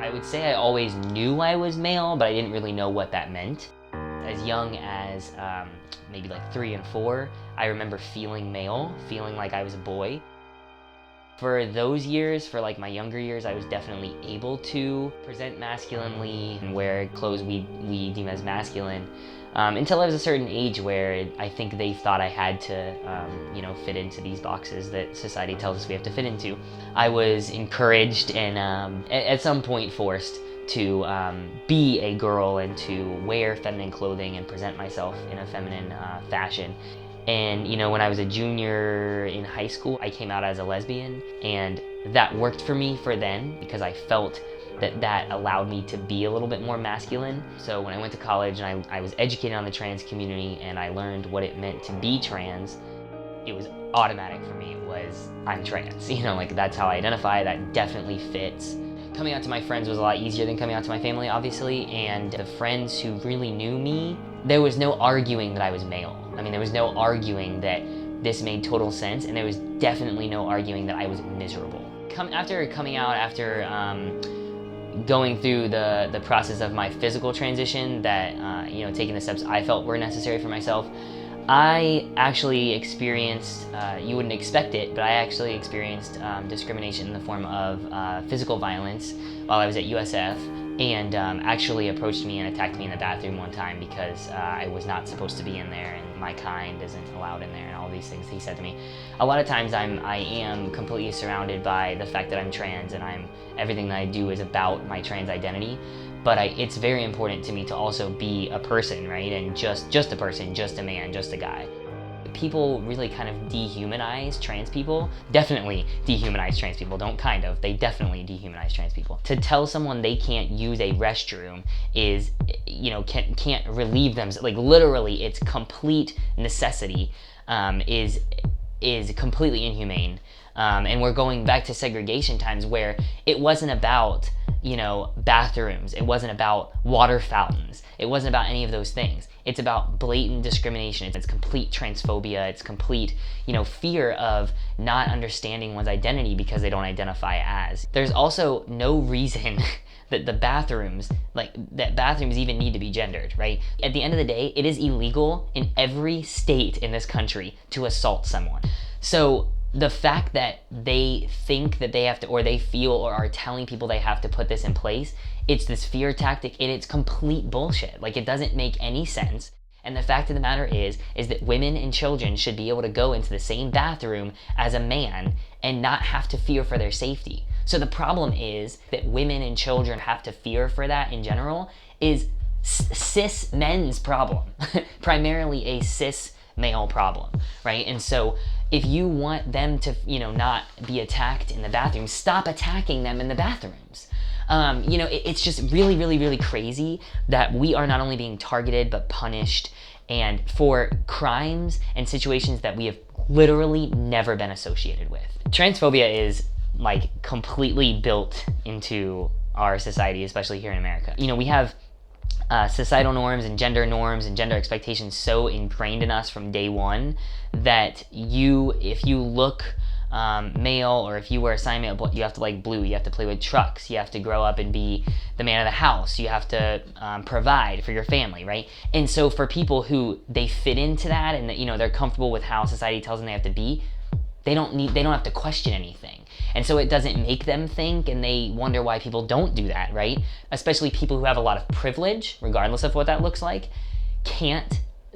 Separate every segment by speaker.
Speaker 1: I would say I always knew I was male, but I didn't really know what that meant. As young as maybe like 3 and 4, I remember feeling male, feeling like I was a boy. For those years, for like my younger years, I was definitely able to present masculinely and wear clothes we deem as masculine until I was a certain age where I think they thought I had to, fit into these boxes that society tells us we have to fit into. I was encouraged and at some point forced to be a girl and to wear feminine clothing and present myself in a feminine fashion. And when I was a junior in high school, I came out as a lesbian, and that worked for me for then because I felt that allowed me to be a little bit more masculine. So when I went to college and I was educated on the trans community and I learned what it meant to be trans, it was automatic for me. It was, I'm trans, like that's how I identify, that definitely fits. Coming out to my friends was a lot easier than coming out to my family, obviously, and the friends who really knew me, there was no arguing that I was male. I mean, there was no arguing that this made total sense, and there was definitely no arguing that I was miserable. After coming out, after going through the process of my physical transition that, taking the steps I felt were necessary for myself, I actually experienced, you wouldn't expect it, but I actually experienced discrimination in the form of physical violence while I was at USF, and actually approached me and attacked me in the bathroom one time because I was not supposed to be in there and my kind isn't allowed in there and all these things he said to me. A lot of times I am completely surrounded by the fact that I'm trans and everything that I do is about my trans identity. But it's very important to me to also be a person, right? And just a person, just a man, just a guy. People really kind of dehumanize trans people. Definitely dehumanize trans people. They definitely dehumanize trans people. To tell someone they can't use a restroom is, can't relieve them. Like literally, it's complete necessity, is completely inhumane. And we're going back to segregation times where it wasn't about, bathrooms. It wasn't about water fountains. It wasn't about any of those things. It's about blatant discrimination. It's complete transphobia. It's complete, fear of not understanding one's identity because they don't identify as. There's also no reason that bathrooms even need to be gendered, right? At the end of the day, it is illegal in every state in this country to assault someone. So the fact that they think that they have to, or they feel or are telling people they have to put this in place, it's this fear tactic and it's complete bullshit. Like, it doesn't make any sense. And the fact of the matter is that women and children should be able to go into the same bathroom as a man and not have to fear for their safety. So the problem is that women and children have to fear for that in general is cis men's problem, primarily a cis male problem, right? And so if you want them to, not be attacked in the bathroom, stop attacking them in the bathrooms. It's just really, really, really crazy that we are not only being targeted, but punished and for crimes and situations that we have literally never been associated with. Transphobia is like completely built into our society, especially here in America. We have societal norms and gender expectations so ingrained in us from day one that if you look male, or if you wear a sign male, you have to like blue, you have to play with trucks, you have to grow up and be the man of the house, you have to provide for your family, right? And so for people who they fit into that and that they're comfortable with how society tells them they have to be, they don't have to question anything. And so it doesn't make them think, and they wonder why people don't do that, right? Especially people who have a lot of privilege, regardless of what that looks like,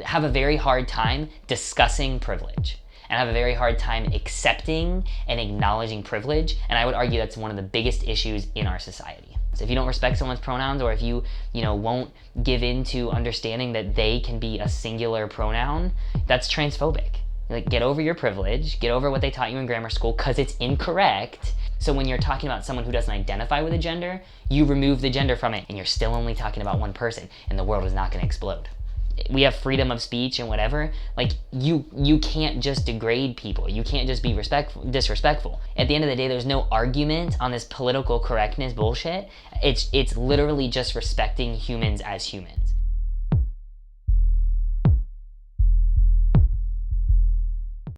Speaker 1: have a very hard time discussing privilege and have a very hard time accepting and acknowledging privilege. And I would argue that's one of the biggest issues in our society. So if you don't respect someone's pronouns, or if you won't give in to understanding that they can be a singular pronoun, that's transphobic. Like, get over your privilege, get over what they taught you in grammar school, because it's incorrect. So when you're talking about someone who doesn't identify with a gender, you remove the gender from it, and you're still only talking about one person, and the world is not going to explode. We have freedom of speech and whatever. Like, you can't just degrade people. You can't just be disrespectful. At the end of the day, there's no argument on this political correctness bullshit. It's literally just respecting humans as humans.